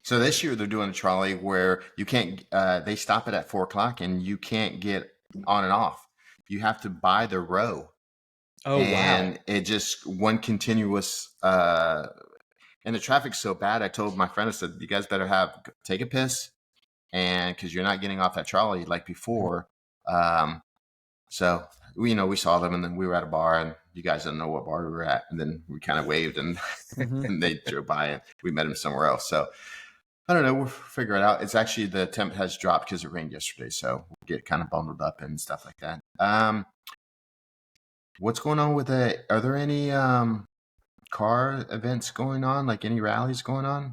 So this year they're doing a trolley where you can't. They stop it at 4:00, and you can't get on and off. You have to buy the row. Oh, and wow. it just one continuous. And the traffic's so bad. I told my friend, I said, "You guys better take a piss, and because you're not getting off that trolley like before." So we saw them, and then we were at a bar, and you guys didn't know what bar we were at, and then we kind of waved, and and they drove by, and we met them somewhere else. So I don't know. We'll figure it out. It's actually the temp has dropped because it rained yesterday, so we'll get kind of bundled up and stuff like that. What's going on with it? Are there any car events going on? Like any rallies going on?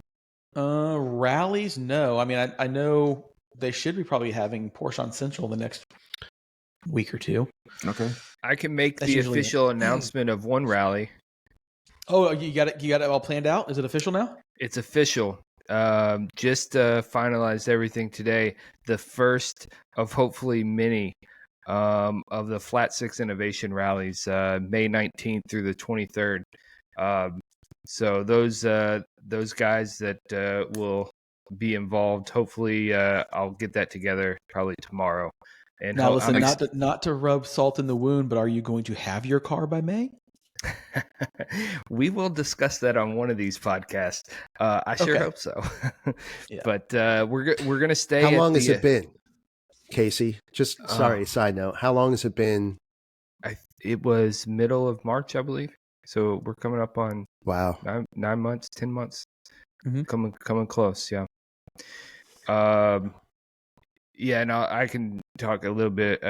Rallies? No. I mean, I know they should be probably having Porsche on Central the next week or two. Okay. I can make That's the usually official announcement of one rally. Oh, you got it all planned out? Is it official now? It's official. Just finalized everything today. The first of hopefully many of the Flat Six Innovation rallies, May 19th through the 23rd. So those guys that will be involved, hopefully I'll get that together probably tomorrow. And now, listen, not to rub salt in the wound, but are you going to have your car by May? We will discuss that on one of these podcasts. I sure hope so. Yeah. But we're gonna stay. How long has it been, Casey? Just side note. How long has it been? It was middle of March, I believe. So we're coming up on 9 months, 10 months. Mm-hmm. Coming close. Yeah. Yeah. No, I can talk a little bit.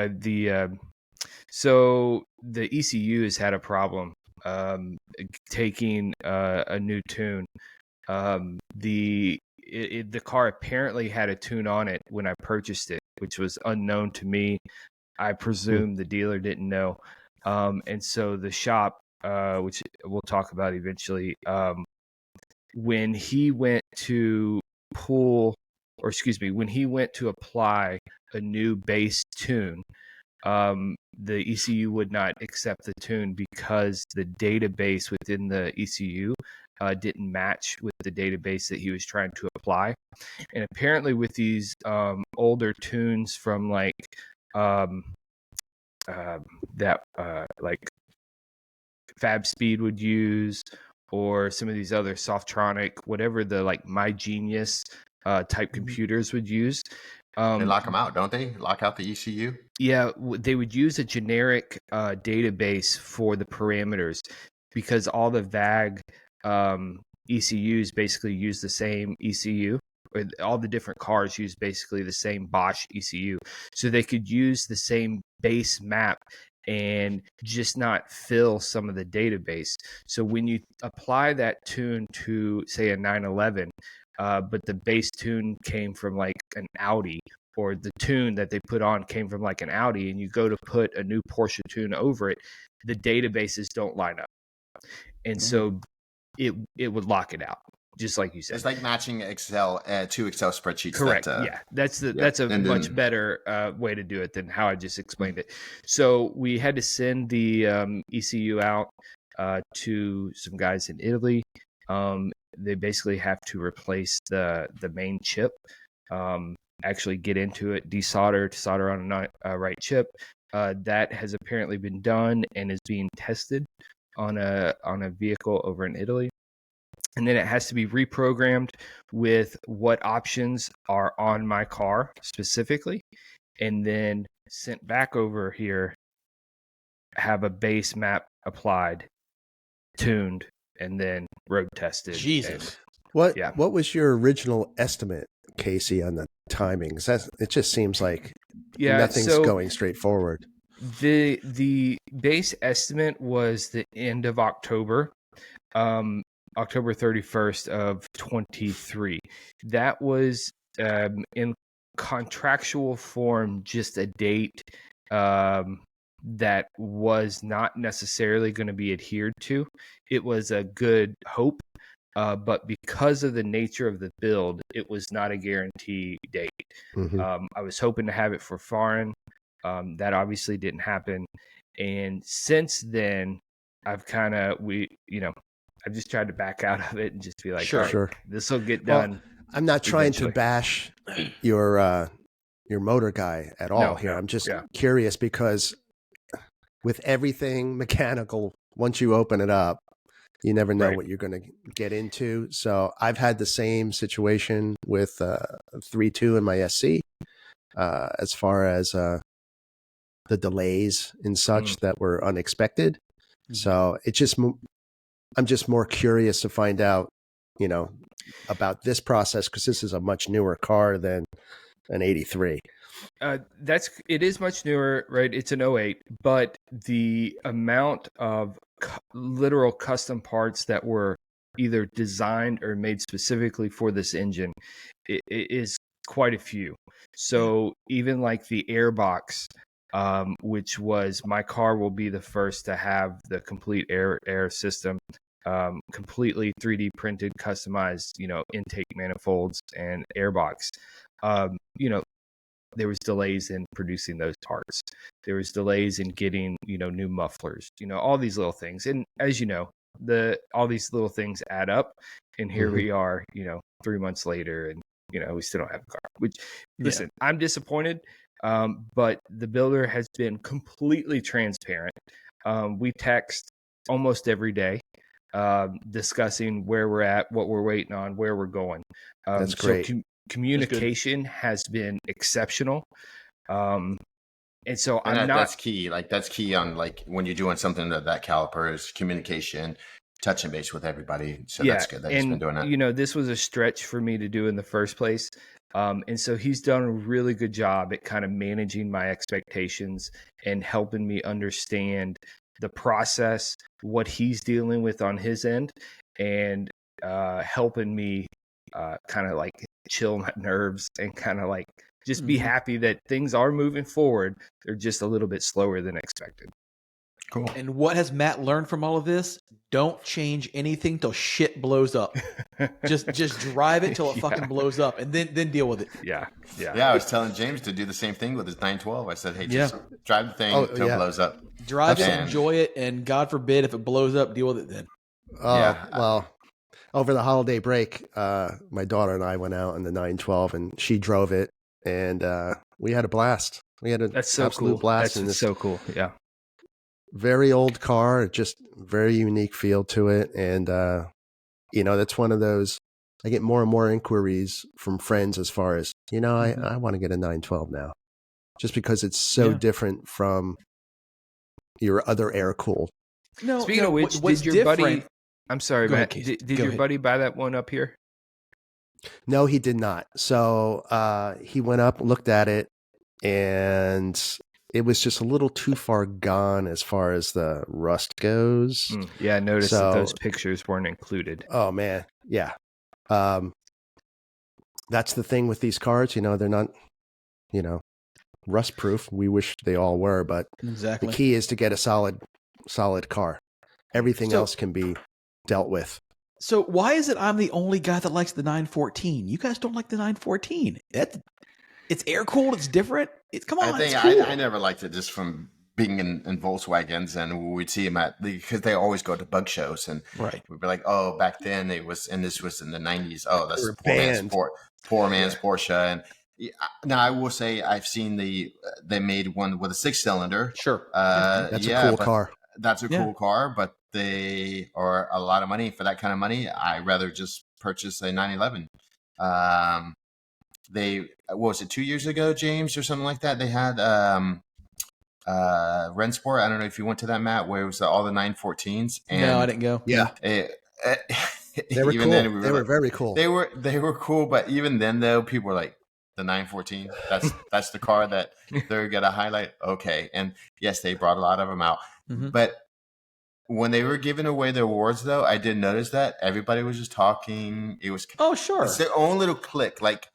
So the ECU has had a problem taking a new tune. The car apparently had a tune on it when I purchased it, which was unknown to me. I presume the dealer didn't know. And so the shop, which we'll talk about eventually, when he went to when he went to apply a new bass tune, the ECU would not accept the tune because the database within the ECU didn't match with the database that he was trying to apply. And apparently with these older tunes from like like Fab Speed would use, or some of these other Softronic, whatever the like My Genius type computers would use. They lock them out, don't they? Lock out the ECU? Yeah, they would use a generic database for the parameters, because all the VAG ECUs basically use the same ECU. Or all the different cars use basically the same Bosch ECU. So they could use the same base map and just not fill some of the database. So when you apply that tune to, say, a 911, but the base tune came from like an Audi, or the tune that they put on came from like an Audi, and you go to put a new Porsche tune over it, the databases don't line up. And so it would lock it out, just like you said. It's like matching Excel two Excel spreadsheets. Correct. That's a much better way to do it than how I just explained it. So we had to send the ECU out to some guys in Italy. They basically have to replace the main chip, actually get into it, desolder to solder on a right chip. That has apparently been done and is being tested on a vehicle over in Italy. And then it has to be reprogrammed with what options are on my car specifically, and then sent back over here, have a base map applied, tuned, and then road tested. Jesus. What was your original estimate, Casey, on the timings? It just seems like nothing's going straight forward. The base estimate was the end of October. October 31st of 23. That was in contractual form just a date that was not necessarily going to be adhered to. It was a good hope, but because of the nature of the build, it was not a guarantee date. Mm-hmm. I was hoping to have it for foreign. That obviously didn't happen. And since then, I've just tried to back out of it and just be like, sure, this will get done. Well, I'm not trying to bash your motor guy at all here. I'm just curious, because with everything mechanical, once you open it up, you never know what you're going to get into. So I've had the same situation with 3.2 in my SC, as far as the delays and such that were unexpected. So I'm just more curious to find out, about this process, because this is a much newer car than an 83. It is much newer, right? It's an 08, but the amount of literal custom parts that were either designed or made specifically for this engine it is quite a few. So even like the airbox, which was, my car will be the first to have the complete air system, completely 3D printed, customized, intake manifolds and airbox. There was delays in producing those parts. There was delays in getting, new mufflers, all these little things. And as you know, all these little things add up. And here we are, 3 months later, and, we still don't have a car, which, listen, I'm disappointed. But the builder has been completely transparent. We text almost every day, discussing where we're at, what we're waiting on, where we're going. That's great. So communication has been exceptional. And so that's key. Like, that's key on, like, when you're doing something of that caliber, is communication, touching base with everybody. So that's good that he's been doing that. This was a stretch for me to do in the first place. And so he's done a really good job at kind of managing my expectations and helping me understand the process, what he's dealing with on his end, and helping me kind of like chill my nerves and kind of like just be happy that things are moving forward. They're just a little bit slower than expected. Cool. And what has Matt learned from all of this? Don't change anything till shit blows up. just drive it till it fucking blows up, and then deal with it. Yeah. I was telling James to do the same thing with his 912. I said, hey, just drive the thing till it blows up. Drive it, enjoy it, and God forbid if it blows up, deal with it then. Well, over the holiday break, my daughter and I went out in the 912, and she drove it, and we had a blast. We had an That's so absolute cool. blast That's in this so cool. Yeah. very old car, just very unique feel to it. And, that's one of those, I get more and more inquiries from friends as far as, I want to get a 912 now, just because it's so different from your other air cooled. No, Speaking of which, what's did your different? buddy? I'm sorry, Go ahead, Matt. Casey. Did Go your ahead. buddy buy that one up here? No, he did not. So he went up, looked at it, and it was just a little too far gone as far as the rust goes. Yeah, I noticed that So- those pictures weren't included. Oh man, yeah. That's the thing with these cars. They're not, rust proof. We wish they all were, but Exactly. the key is to get a solid car. Everything So- else can be dealt with. So why is it I'm the only guy that likes the 914? You guys don't like the 914. It's air cooled. It's different. Come on. I think it's cool. I never liked it just from being in Volkswagens, and we'd see them because they always go to bug shows, and Right. we'd be like, oh, back then it was, and this was in the 90s. Oh, that's They were poor man's Yeah. Porsche. And now I will say I've seen they made one with a 6-cylinder. Sure. That's a cool car. That's a cool car, but they are a lot of money. For that kind of money, I'd rather just purchase a 911. What was it, 2 years ago, James, or something like that? They had Rensport. I don't know if you went to that, Matt, where it was all the 914s. And No, I didn't go. Yeah, they they were cool. They were very cool. They were cool, but even then, though, people were like, the 914. That's the car that they're gonna highlight. Okay, and yes, they brought a lot of them out, but when they were giving away the awards, though, I did notice that everybody was just talking. It was Sure. It's their own little clique, like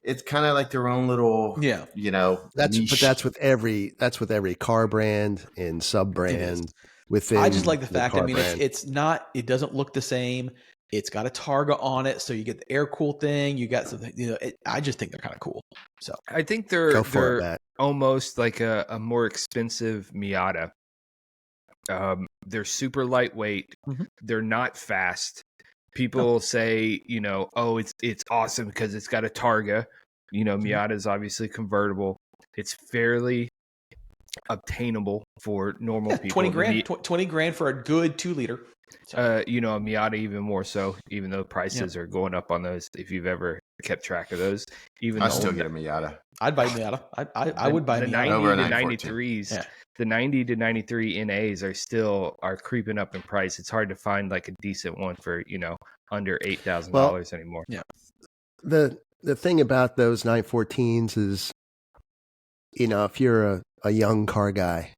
it's kind of like their own little That's with every car brand and sub brand within. I just like the fact. I mean, brand. it's not. It doesn't look the same. It's got a Targa on it, so you get the air cool thing. You got something. I just think they're kind of cool. So I think Go for they're it, Matt. almost like a more expensive Miata. They're super lightweight. They're not fast. People say, oh, it's awesome because it's got a Targa. Miata is obviously convertible. It's fairly obtainable for normal people. $20,000 for a good 2-liter. A Miata even more so, even though prices are going up on those. If you've ever kept track of those, I still get a Miata. I'd buy a Miata. I would buy a the Miata. 90 to 93s. The 90 to 93 NAs are creeping up in price. It's hard to find like a decent one for under $8,000 anymore. Yeah. The thing about those 914s is, if you're a young car guy,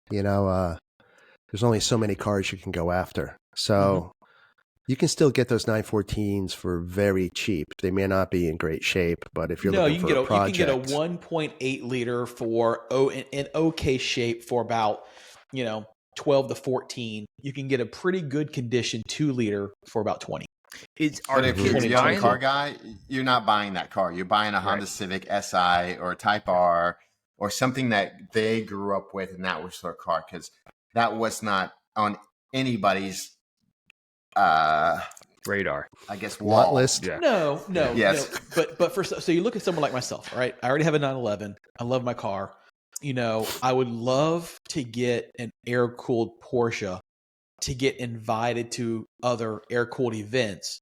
there's only so many cars you can go after. So you can still get those 914s for very cheap. They may not be in great shape, but if you're looking for a project, you can get a 1.8 liter for in okay shape for about 12 to 14. You can get a pretty good condition 2 liter for about 20. But if you're a young car guy, you're not buying that car. You're buying a Honda Civic Si or a Type R or something that they grew up with, and that was their car, because that was not on anybody's radar, I guess, lot list. Yeah. No. Yes. No. But so you look at someone like myself, right? I already have a 911. I love my car. I would love to get an air-cooled Porsche to get invited to other air-cooled events.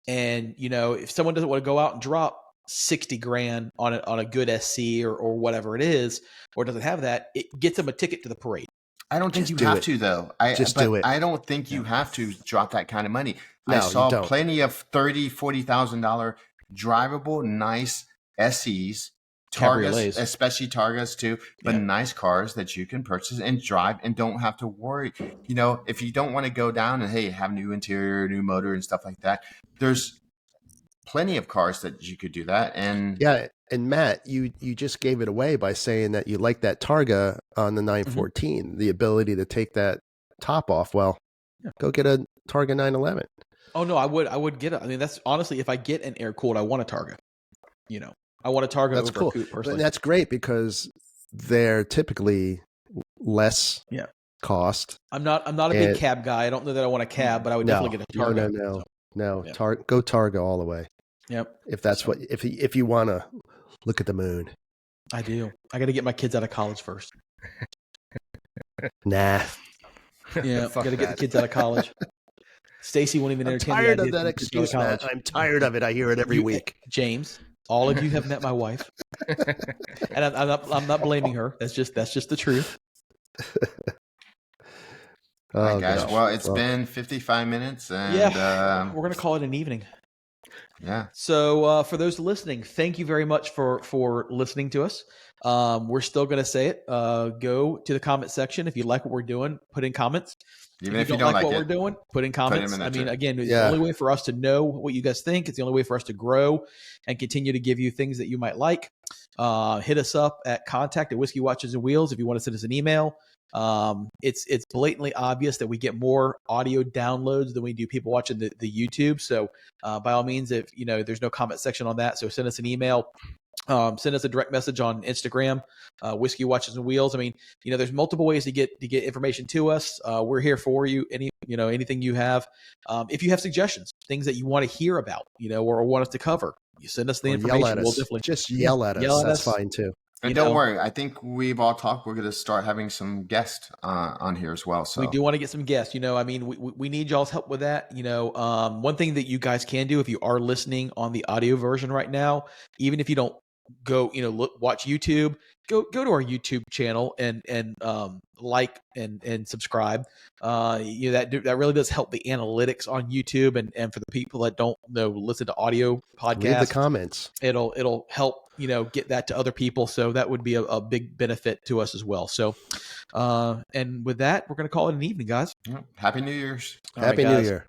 And, if someone doesn't want to go out and drop $60,000 on a good SC or whatever it is, or doesn't have that, it gets them a ticket to the parade. I don't think you have to, though. Do it. I don't think you have to drop that kind of money. No, I saw you don't. plenty of $30,000, $40,000 drivable, nice SEs, Targas, Cabriolets. especially Targas too, but nice cars that you can purchase and drive and don't have to worry. If you don't want to go down and have new interior, new motor and stuff like that, there's plenty of cars that you could do that. And and Matt, you just gave it away by saying that you like that Targa on the 914, the ability to take that top off. Well, go get a Targa 911. Oh no, I would get it. I mean, that's honestly, if I get an air cooled, I want a Targa. I want a Targa That's over cool. a coupe personally. And that's great because they're typically less cost. I'm not a big cab guy. I don't know that I want a cab, but I would definitely get a Targa. No, Yep. go Targa all the way. Yep. If that's So- what if you want to look at the moon. I do. I got to get my kids out of college first. Nah. Yeah, Fuck got to get the that. kids out of college. Stacy won't even I'm entertain the tired idea of that of kids out of excuse, Matt. college. I'm tired of it. I hear it every week. James, all of you have met my wife, and I'm not blaming her. That's just the truth. All right, guys. gosh. Well, it's been 55 minutes, and Yeah, we're gonna call it an evening. yeah. So for those listening, thank you very much for listening to us. We're still going to say it. Go to the comment section. If you like what we're doing, put in comments. Even if you don't like what it, we're doing, put in comments. in there I mean, too. again, it's Yeah. the only way for us to know what you guys think. It's the only way for us to grow and continue to give you things that you might like. Hit us up at contact@Whiskey Watches and Wheels if you want to send us an email. It's blatantly obvious that we get more audio downloads than we do people watching the YouTube. So by all means, if there's no comment section on that, so send us an email. Send us a direct message on Instagram, Whiskey Watches and Wheels. I mean, there's multiple ways to get information to us. We're here for you. Anything you have. If you have suggestions, things that you want to hear about, or want us to cover, you send us the information. Yell at us. We'll definitely Just yell at us. Yell at That's us. fine too. And don't worry, I think we've all talked. We're going to start having some guests on here as well. So we do want to get some guests. I mean, we need y'all's help with that. One thing that you guys can do if you are listening on the audio version right now, even if you don't go, watch YouTube, go to our YouTube channel and like and subscribe. That really does help the analytics on YouTube and for the people that don't listen to audio podcasts. Leave the comments. It'll help get that to other people. So that would be a big benefit to us as well. So and with that, we're going to call it an evening, guys. Happy New Year's. All right, Happy New guys. Year.